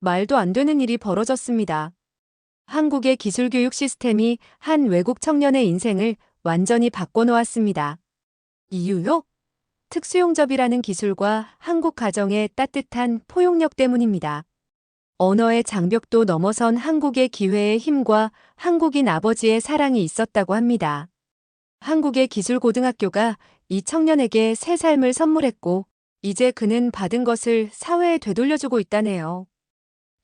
말도 안 되는 일이 벌어졌습니다. 한국의 기술교육 시스템이 한 외국 청년의 인생을 완전히 바꿔놓았습니다. 이유요? 특수용접이라는 기술과 한국 가정의 따뜻한 포용력 때문입니다. 언어의 장벽도 넘어선 한국의 기회의 힘과 한국인 아버지의 사랑이 있었다고 합니다. 한국의 기술고등학교가 이 청년에게 새 삶을 선물했고, 이제 그는 받은 것을 사회에 되돌려주고 있다네요.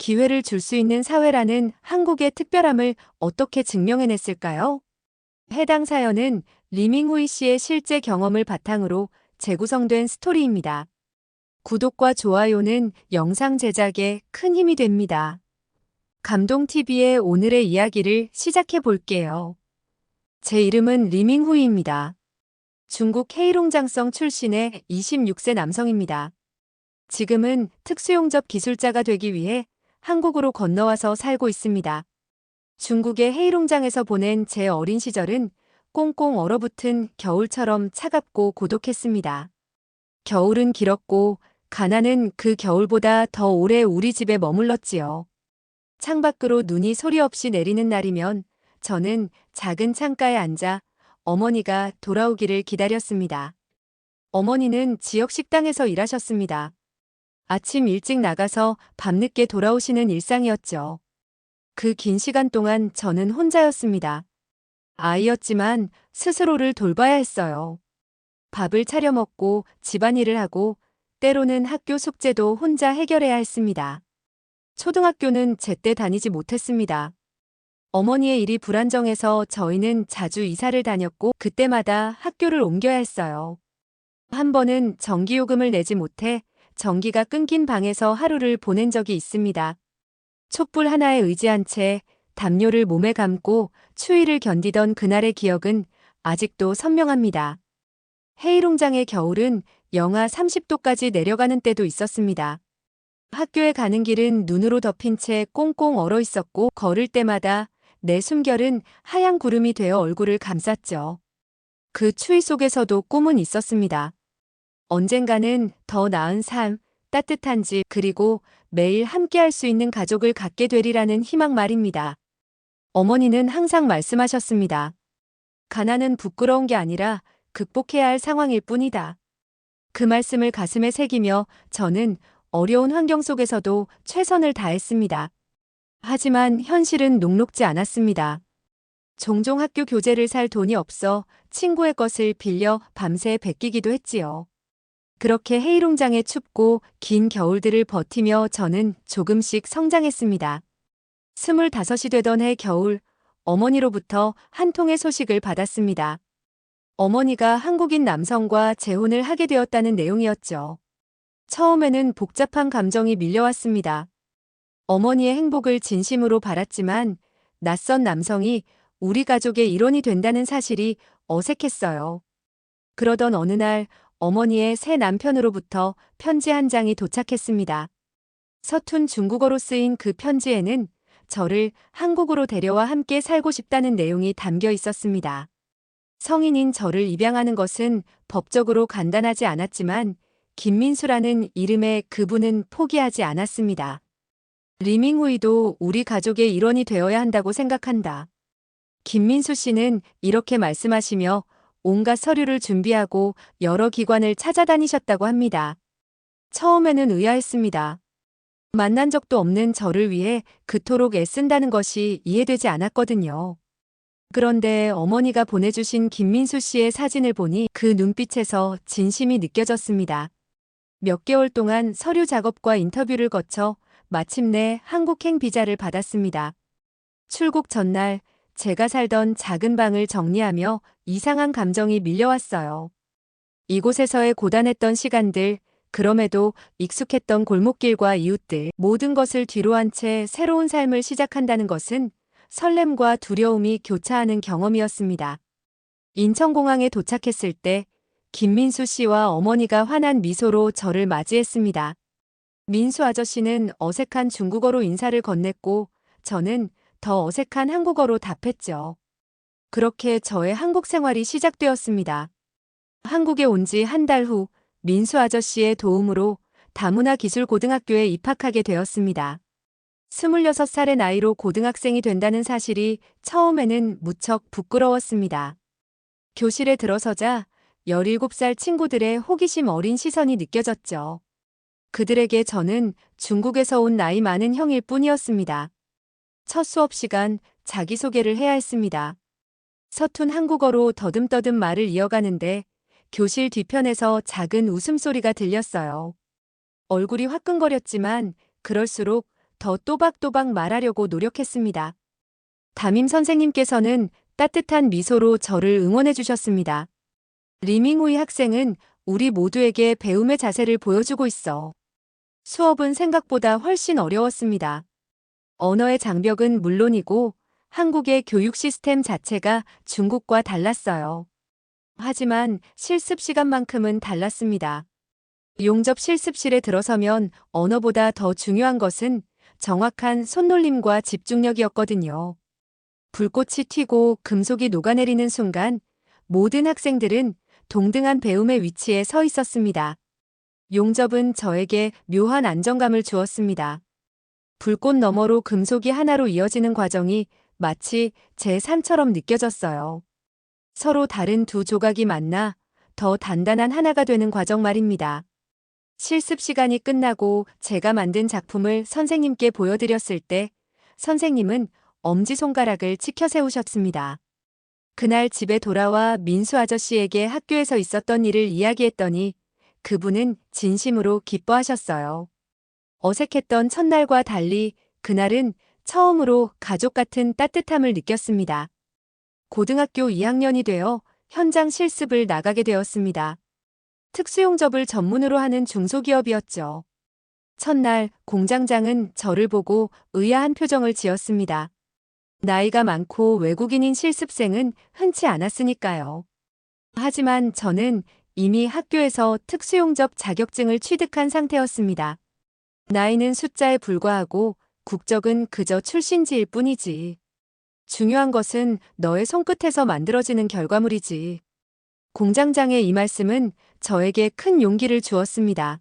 기회를 줄 수 있는 사회라는 한국의 특별함을 어떻게 증명해냈을까요? 해당 사연은 리밍후이 씨의 실제 경험을 바탕으로 재구성된 스토리입니다. 구독과 좋아요는 영상 제작에 큰 힘이 됩니다. 감동TV의 오늘의 이야기를 시작해 볼게요. 제 이름은 리밍후이입니다. 중국 헤이롱장성 출신의 26세 남성입니다. 지금은 특수용접 기술자가 되기 위해 한국으로 건너와서 살고 있습니다. 중국의 헤이롱장에서 보낸 제 어린 시절은 꽁꽁 얼어붙은 겨울처럼 차갑고 고독했습니다. 겨울은 길었고 가나는 그 겨울보다 더 오래 우리 집에 머물렀지요. 창밖으로 눈이 소리 없이 내리는 날이면 저는 작은 창가에 앉아 어머니가 돌아오기를 기다렸습니다. 어머니는 지역 식당에서 일하셨습니다. 아침 일찍 나가서 밤늦게 돌아오시는 일상이었죠. 그 긴 시간 동안 저는 혼자였습니다. 아이였지만 스스로를 돌봐야 했어요. 밥을 차려 먹고 집안일을 하고 때로는 학교 숙제도 혼자 해결해야 했습니다. 초등학교는 제때 다니지 못했습니다. 어머니의 일이 불안정해서 저희는 자주 이사를 다녔고 그때마다 학교를 옮겨야 했어요. 한 번은 전기요금을 내지 못해 전기가 끊긴 방에서 하루를 보낸 적이 있습니다. 촛불 하나에 의지한 채 담요를 몸에 감고 추위를 견디던 그날의 기억은 아직도 선명합니다. 헤이롱장의 겨울은 영하 30도까지 내려가는 때도 있었습니다. 학교에 가는 길은 눈으로 덮인 채 꽁꽁 얼어 있었고 걸을 때마다 내 숨결은 하얀 구름이 되어 얼굴을 감쌌죠. 그 추위 속에서도 꿈은 있었습니다. 언젠가는 더 나은 삶, 따뜻한 집, 그리고 매일 함께할 수 있는 가족을 갖게 되리라는 희망 말입니다. 어머니는 항상 말씀하셨습니다. 가난은 부끄러운 게 아니라 극복해야 할 상황일 뿐이다. 그 말씀을 가슴에 새기며 저는 어려운 환경 속에서도 최선을 다했습니다. 하지만 현실은 녹록지 않았습니다. 종종 학교 교재를 살 돈이 없어 친구의 것을 빌려 밤새 베끼기도 했지요. 그렇게 헤이롱장의 춥고 긴 겨울들을 버티며 저는 조금씩 성장했습니다. 25이 되던 해 겨울, 어머니로부터 한 통의 소식을 받았습니다. 어머니가 한국인 남성과 재혼을 하게 되었다는 내용이었죠. 처음에는 복잡한 감정이 밀려왔습니다. 어머니의 행복을 진심으로 바랐지만 낯선 남성이 우리 가족의 일원이 된다는 사실이 어색했어요. 그러던 어느 날 어머니의 새 남편으로부터 편지 한 장이 도착했습니다. 서툰 중국어로 쓰인 그 편지에는 저를 한국으로 데려와 함께 살고 싶다는 내용이 담겨 있었습니다. 성인인 저를 입양하는 것은 법적으로 간단하지 않았지만 김민수라는 이름의 그분은 포기하지 않았습니다. 리밍후이도 우리 가족의 일원이 되어야 한다고 생각한다. 김민수 씨는 이렇게 말씀하시며 온갖 서류를 준비하고 여러 기관을 찾아다니셨다고 합니다. 처음에는 의아했습니다. 만난 적도 없는 저를 위해 그토록 애쓴다는 것이 이해되지 않았거든요. 그런데 어머니가 보내주신 김민수 씨의 사진을 보니 그 눈빛에서 진심이 느껴졌습니다. 몇 개월 동안 서류 작업과 인터뷰를 거쳐 마침내 한국행 비자를 받았습니다. 출국 전날 제가 살던 작은 방을 정리하며 이상한 감정이 밀려왔어요. 이곳에서의 고단했던 시간들, 그럼에도 익숙했던 골목길과 이웃들, 모든 것을 뒤로한 채 새로운 삶을 시작한다는 것은 설렘과 두려움이 교차하는 경험이었습니다. 인천공항에 도착했을 때 김민수 씨와 어머니가 환한 미소로 저를 맞이했습니다. 민수 아저씨는 어색한 중국어로 인사를 건넸고 저는 더 어색한 한국어로 답했죠. 그렇게 저의 한국 생활이 시작되었습니다. 한국에 온 지 한 달 후 민수 아저씨의 도움으로 다문화 기술고등학교에 입학하게 되었습니다. 26살의 나이로 고등학생이 된다는 사실이 처음에는 무척 부끄러웠습니다. 교실에 들어서자 17살 친구들의 호기심 어린 시선이 느껴졌죠. 그들에게 저는 중국에서 온 나이 많은 형일 뿐이었습니다. 첫 수업 시간 자기소개를 해야 했습니다. 서툰 한국어로 더듬더듬 말을 이어가는데 교실 뒤편에서 작은 웃음소리가 들렸어요. 얼굴이 화끈거렸지만 그럴수록 더 또박또박 말하려고 노력했습니다. 담임 선생님께서는 따뜻한 미소로 저를 응원해 주셨습니다. 리밍우이 학생은 우리 모두에게 배움의 자세를 보여주고 있어. 수업은 생각보다 훨씬 어려웠습니다. 언어의 장벽은 물론이고 한국의 교육 시스템 자체가 중국과 달랐어요. 하지만 실습 시간만큼은 달랐습니다. 용접 실습실에 들어서면 언어보다 더 중요한 것은 정확한 손놀림과 집중력이었거든요. 불꽃이 튀고 금속이 녹아내리는 순간 모든 학생들은 동등한 배움의 위치에 서 있었습니다. 용접은 저에게 묘한 안정감을 주었습니다. 불꽃 너머로 금속이 하나로 이어지는 과정이 마치 제 삶처럼 느껴졌어요. 서로 다른 두 조각이 만나 더 단단한 하나가 되는 과정 말입니다. 실습 시간이 끝나고 제가 만든 작품을 선생님께 보여드렸을 때 선생님은 엄지손가락을 치켜 세우셨습니다. 그날 집에 돌아와 민수 아저씨에게 학교에서 있었던 일을 이야기했더니 그분은 진심으로 기뻐하셨어요. 어색했던 첫날과 달리 그날은 처음으로 가족 같은 따뜻함을 느꼈습니다. 고등학교 2학년이 되어 현장 실습을 나가게 되었습니다. 특수용접을 전문으로 하는 중소기업이었죠. 첫날 공장장은 저를 보고 의아한 표정을 지었습니다. 나이가 많고 외국인인 실습생은 흔치 않았으니까요. 하지만 저는 이미 학교에서 특수용접 자격증을 취득한 상태였습니다. 나이는 숫자에 불과하고 국적은 그저 출신지일 뿐이지. 중요한 것은 너의 손끝에서 만들어지는 결과물이지. 공장장의 이 말씀은 저에게 큰 용기를 주었습니다.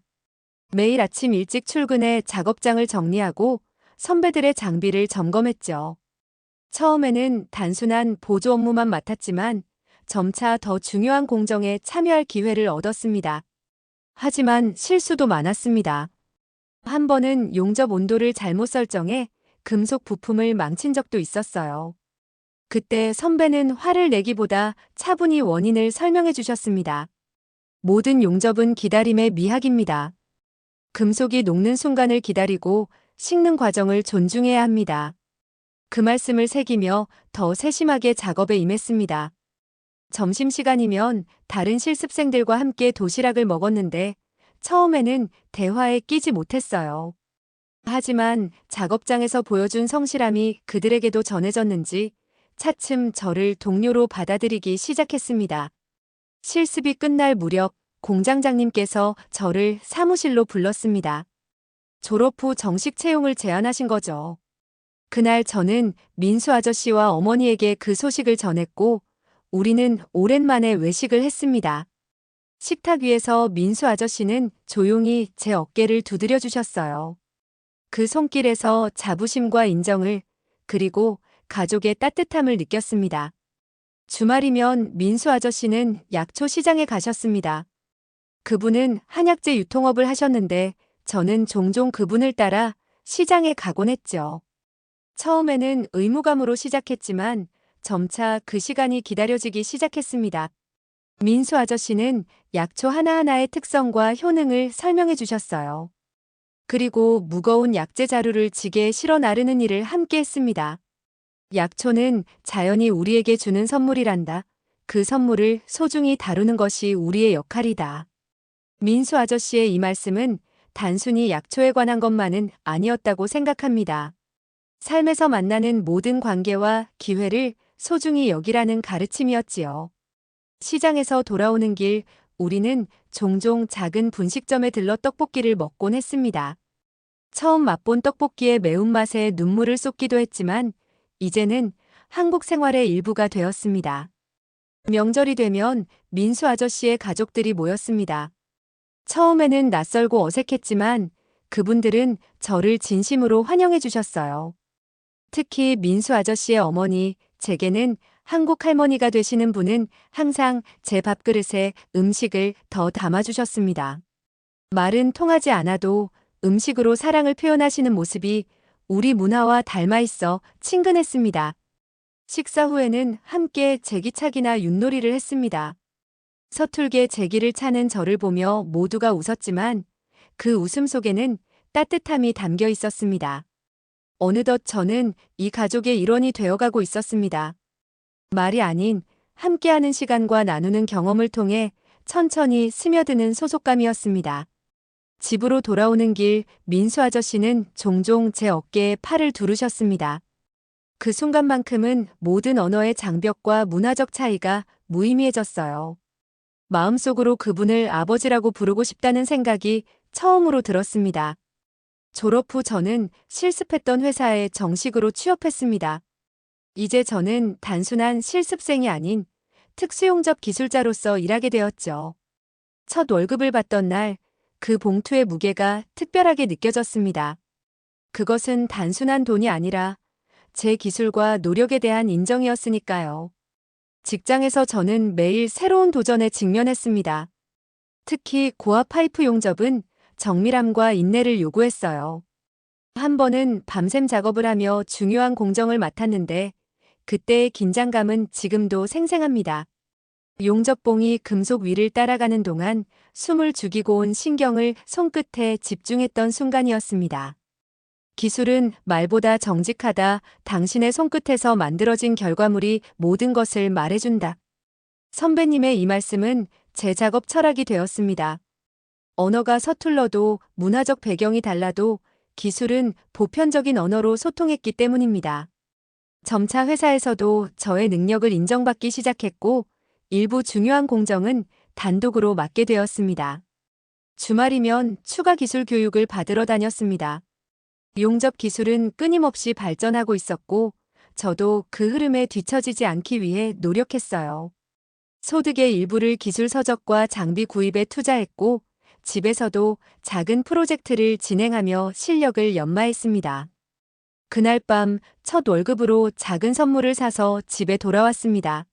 매일 아침 일찍 출근해 작업장을 정리하고 선배들의 장비를 점검했죠. 처음에는 단순한 보조 업무만 맡았지만 점차 더 중요한 공정에 참여할 기회를 얻었습니다. 하지만 실수도 많았습니다. 한 번은 용접 온도를 잘못 설정해 금속 부품을 망친 적도 있었어요. 그때 선배는 화를 내기보다 차분히 원인을 설명해 주셨습니다. 모든 용접은 기다림의 미학입니다. 금속이 녹는 순간을 기다리고 식는 과정을 존중해야 합니다. 그 말씀을 새기며 더 세심하게 작업에 임했습니다. 점심시간이면 다른 실습생들과 함께 도시락을 먹었는데 처음에는 대화에 끼지 못했어요. 하지만 작업장에서 보여준 성실함이 그들에게도 전해졌는지 차츰 저를 동료로 받아들이기 시작했습니다. 실습이 끝날 무렵 공장장님께서 저를 사무실로 불렀습니다. 졸업 후 정식 채용을 제안하신 거죠. 그날 저는 민수 아저씨와 어머니에게 그 소식을 전했고 우리는 오랜만에 외식을 했습니다. 식탁 위에서 민수 아저씨는 조용히 제 어깨를 두드려 주셨어요. 그 손길에서 자부심과 인정을 그리고 가족의 따뜻함을 느꼈습니다. 주말이면 민수 아저씨는 약초 시장에 가셨습니다. 그분은 한약재 유통업을 하셨는데 저는 종종 그분을 따라 시장에 가곤 했죠. 처음에는 의무감으로 시작했지만 점차 그 시간이 기다려지기 시작했습니다. 민수 아저씨는 약초 하나하나의 특성과 효능을 설명해 주셨어요. 그리고 무거운 약재 자루를 지게에 실어 나르는 일을 함께 했습니다. 약초는 자연이 우리에게 주는 선물이란다. 그 선물을 소중히 다루는 것이 우리의 역할이다. 민수 아저씨의 이 말씀은 단순히 약초에 관한 것만은 아니었다고 생각합니다. 삶에서 만나는 모든 관계와 기회를 소중히 여기라는 가르침이었지요. 시장에서 돌아오는 길, 우리는 종종 작은 분식점에 들러 떡볶이를 먹곤 했습니다. 처음 맛본 떡볶이의 매운맛에 눈물을 쏟기도 했지만 이제는 한국 생활의 일부가 되었습니다. 명절이 되면 민수 아저씨의 가족들이 모였습니다. 처음에는 낯설고 어색했지만 그분들은 저를 진심으로 환영해 주셨어요. 특히 민수 아저씨의 어머니, 제게는 한국 할머니가 되시는 분은 항상 제 밥그릇에 음식을 더 담아주셨습니다. 말은 통하지 않아도 음식으로 사랑을 표현하시는 모습이 우리 문화와 닮아 있어 친근했습니다. 식사 후에는 함께 제기차기나 윷놀이를 했습니다. 서툴게 제기를 차는 저를 보며 모두가 웃었지만 그 웃음 속에는 따뜻함이 담겨 있었습니다. 어느덧 저는 이 가족의 일원이 되어가고 있었습니다. 말이 아닌 함께하는 시간과 나누는 경험을 통해 천천히 스며드는 소속감이었습니다. 집으로 돌아오는 길 민수 아저씨는 종종 제 어깨에 팔을 두르셨습니다. 그 순간만큼은 모든 언어의 장벽과 문화적 차이가 무의미해졌어요. 마음속으로 그분을 아버지라고 부르고 싶다는 생각이 처음으로 들었습니다. 졸업 후 저는 실습했던 회사에 정식으로 취업했습니다. 이제 저는 단순한 실습생이 아닌 특수용접 기술자로서 일하게 되었죠. 첫 월급을 받던 날, 그 봉투의 무게가 특별하게 느껴졌습니다. 그것은 단순한 돈이 아니라 제 기술과 노력에 대한 인정이었으니까요. 직장에서 저는 매일 새로운 도전에 직면했습니다. 특히 고압 파이프 용접은 정밀함과 인내를 요구했어요. 한 번은 밤샘 작업을 하며 중요한 공정을 맡았는데 그때의 긴장감은 지금도 생생합니다. 용접봉이 금속 위를 따라가는 동안 숨을 죽이고 온 신경을 손끝에 집중했던 순간이었습니다. 기술은 말보다 정직하다. 당신의 손끝에서 만들어진 결과물이 모든 것을 말해준다. 선배님의 이 말씀은 제 작업 철학이 되었습니다. 언어가 서툴러도 문화적 배경이 달라도 기술은 보편적인 언어로 소통했기 때문입니다. 점차 회사에서도 저의 능력을 인정받기 시작했고 일부 중요한 공정은 단독으로 맡게 되었습니다. 주말이면 추가 기술 교육을 받으러 다녔습니다. 용접 기술은 끊임없이 발전하고 있었고 저도 그 흐름에 뒤처지지 않기 위해 노력했어요. 소득의 일부를 기술 서적과 장비 구입에 투자했고 집에서도 작은 프로젝트를 진행하며 실력을 연마했습니다. 그날 밤 첫 월급으로 작은 선물을 사서 집에 돌아왔습니다.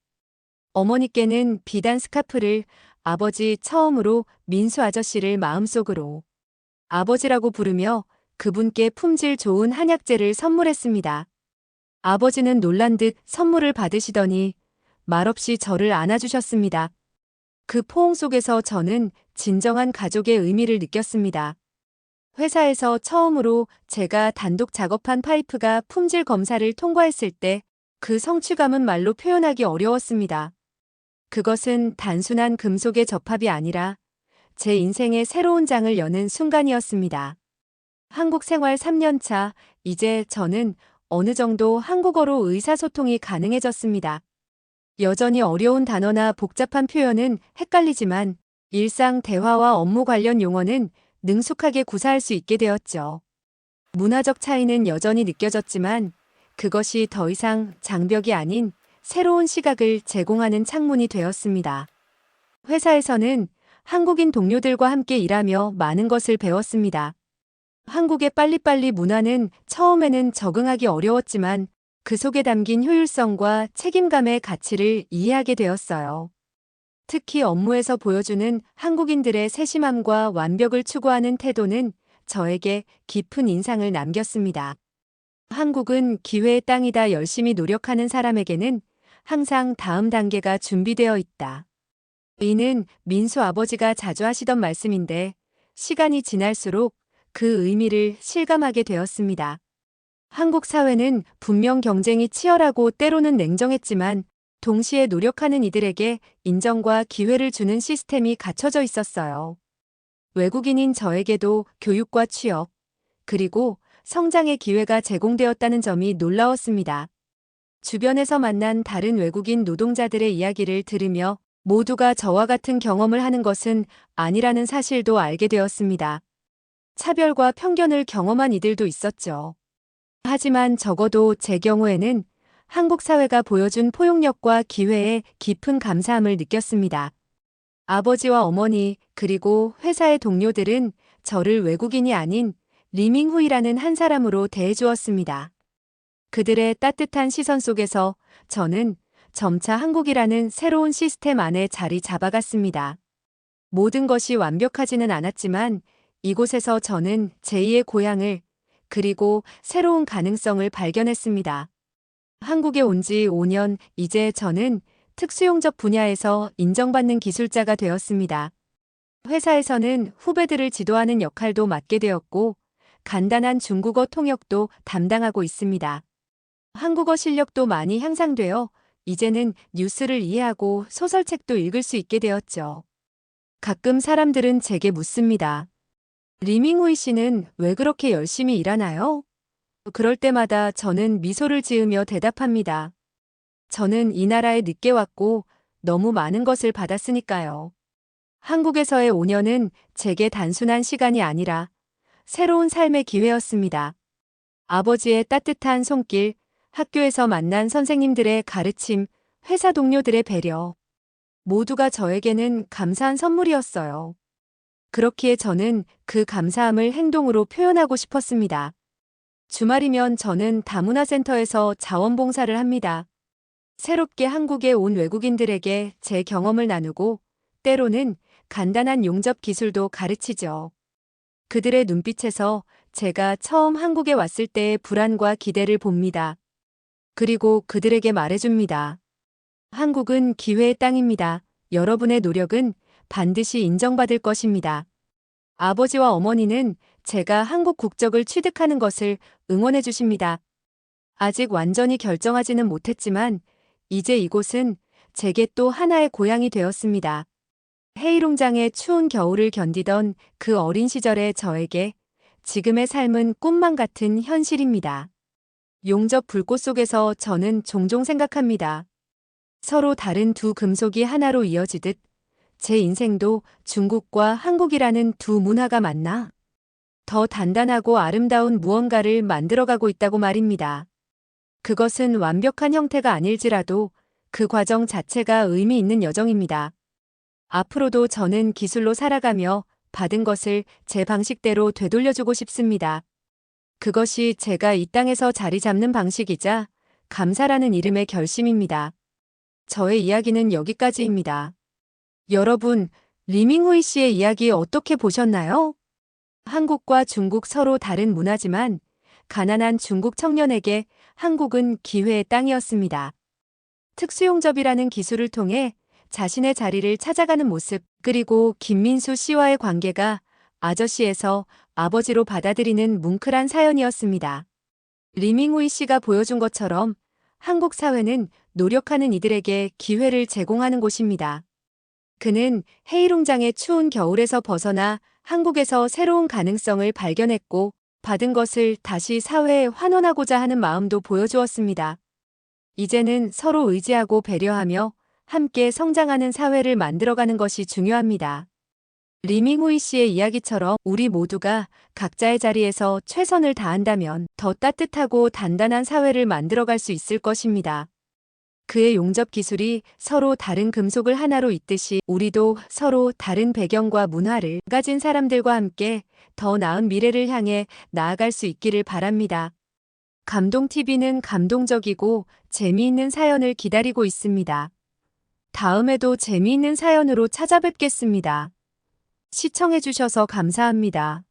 어머니께는 비단 스카프를, 아버지 처음으로 민수 아저씨를 마음속으로 아버지라고 부르며 그분께 품질 좋은 한약재를 선물했습니다. 아버지는 놀란 듯 선물을 받으시더니 말없이 저를 안아주셨습니다. 그 포옹 속에서 저는 진정한 가족의 의미를 느꼈습니다. 회사에서 처음으로 제가 단독 작업한 파이프가 품질 검사를 통과했을 때 그 성취감은 말로 표현하기 어려웠습니다. 그것은 단순한 금속의 접합이 아니라 제 인생의 새로운 장을 여는 순간이었습니다. 한국 생활 3년 차, 이제 저는 어느 정도 한국어로 의사소통이 가능해졌습니다. 여전히 어려운 단어나 복잡한 표현은 헷갈리지만 일상 대화와 업무 관련 용어는 능숙하게 구사할 수 있게 되었죠. 문화적 차이는 여전히 느껴졌지만 그것이 더 이상 장벽이 아닌 새로운 시각을 제공하는 창문이 되었습니다. 회사에서는 한국인 동료들과 함께 일하며 많은 것을 배웠습니다. 한국의 빨리빨리 문화는 처음에는 적응하기 어려웠지만 그 속에 담긴 효율성과 책임감의 가치를 이해하게 되었어요. 특히 업무에서 보여주는 한국인들의 세심함과 완벽을 추구하는 태도는 저에게 깊은 인상을 남겼습니다. 한국은 기회의 땅이다. 열심히 노력하는 사람에게는 항상 다음 단계가 준비되어 있다. 이는 민수 아버지가 자주 하시던 말씀인데 시간이 지날수록 그 의미를 실감하게 되었습니다. 한국 사회는 분명 경쟁이 치열하고 때로는 냉정했지만 동시에 노력하는 이들에게 인정과 기회를 주는 시스템이 갖춰져 있었어요. 외국인인 저에게도 교육과 취업, 그리고 성장의 기회가 제공되었다는 점이 놀라웠습니다. 주변에서 만난 다른 외국인 노동자들의 이야기를 들으며 모두가 저와 같은 경험을 하는 것은 아니라는 사실도 알게 되었습니다. 차별과 편견을 경험한 이들도 있었죠. 하지만 적어도 제 경우에는 한국 사회가 보여준 포용력과 기회에 깊은 감사함을 느꼈습니다. 아버지와 어머니 그리고 회사의 동료들은 저를 외국인이 아닌 리밍후이라는 한 사람으로 대해주었습니다. 그들의 따뜻한 시선 속에서 저는 점차 한국이라는 새로운 시스템 안에 자리 잡아갔습니다. 모든 것이 완벽하지는 않았지만 이곳에서 저는 제2의 고향을 그리고 새로운 가능성을 발견했습니다. 한국에 온 지 5년, 이제 저는 특수용접 분야에서 인정받는 기술자가 되었습니다. 회사에서는 후배들을 지도하는 역할도 맡게 되었고, 간단한 중국어 통역도 담당하고 있습니다. 한국어 실력도 많이 향상되어 이제는 뉴스를 이해하고 소설책도 읽을 수 있게 되었죠. 가끔 사람들은 제게 묻습니다. 리밍후이 씨는 왜 그렇게 열심히 일하나요? 그럴 때마다 저는 미소를 지으며 대답합니다. 저는 이 나라에 늦게 왔고 너무 많은 것을 받았으니까요. 한국에서의 5년은 제게 단순한 시간이 아니라 새로운 삶의 기회였습니다. 아버지의 따뜻한 손길, 학교에서 만난 선생님들의 가르침, 회사 동료들의 배려. 모두가 저에게는 감사한 선물이었어요. 그렇기에 저는 그 감사함을 행동으로 표현하고 싶었습니다. 주말이면 저는 다문화센터에서 자원봉사를 합니다. 새롭게 한국에 온 외국인들에게 제 경험을 나누고 때로는 간단한 용접 기술도 가르치죠. 그들의 눈빛에서 제가 처음 한국에 왔을 때의 불안과 기대를 봅니다. 그리고 그들에게 말해줍니다. 한국은 기회의 땅입니다. 여러분의 노력은 반드시 인정받을 것입니다. 아버지와 어머니는 제가 한국 국적을 취득하는 것을 응원해 주십니다. 아직 완전히 결정하지는 못했지만 이제 이곳은 제게 또 하나의 고향이 되었습니다. 헤이롱장의 추운 겨울을 견디던 그 어린 시절의 저에게 지금의 삶은 꿈만 같은 현실입니다. 용접 불꽃 속에서 저는 종종 생각합니다. 서로 다른 두 금속이 하나로 이어지듯 제 인생도 중국과 한국이라는 두 문화가 만나 더 단단하고 아름다운 무언가를 만들어가고 있다고 말입니다. 그것은 완벽한 형태가 아닐지라도 그 과정 자체가 의미 있는 여정입니다. 앞으로도 저는 기술로 살아가며 받은 것을 제 방식대로 되돌려주고 싶습니다. 그것이 제가 이 땅에서 자리 잡는 방식이자 감사라는 이름의 결심입니다. 저의 이야기는 여기까지입니다. 여러분, 리밍후이 씨의 이야기 어떻게 보셨나요? 한국과 중국 서로 다른 문화지만 가난한 중국 청년에게 한국은 기회의 땅이었습니다. 특수용접이라는 기술을 통해 자신의 자리를 찾아가는 모습, 그리고 김민수 씨와의 관계가 아저씨에서 아버지로 받아들이는 뭉클한 사연이었습니다. 리밍후이 씨가 보여준 것처럼 한국 사회는 노력하는 이들에게 기회를 제공하는 곳입니다. 그는 헤이룽장의 추운 겨울에서 벗어나 한국에서 새로운 가능성을 발견했고 받은 것을 다시 사회에 환원하고자 하는 마음도 보여주었습니다. 이제는 서로 의지하고 배려하며 함께 성장하는 사회를 만들어가는 것이 중요합니다. 리밍후이 씨의 이야기처럼 우리 모두가 각자의 자리에서 최선을 다한다면 더 따뜻하고 단단한 사회를 만들어갈 수 있을 것입니다. 그의 용접 기술이 서로 다른 금속을 하나로 잇듯이 우리도 서로 다른 배경과 문화를 가진 사람들과 함께 더 나은 미래를 향해 나아갈 수 있기를 바랍니다. 감동TV는 감동적이고 재미있는 사연을 기다리고 있습니다. 다음에도 재미있는 사연으로 찾아뵙겠습니다. 시청해주셔서 감사합니다.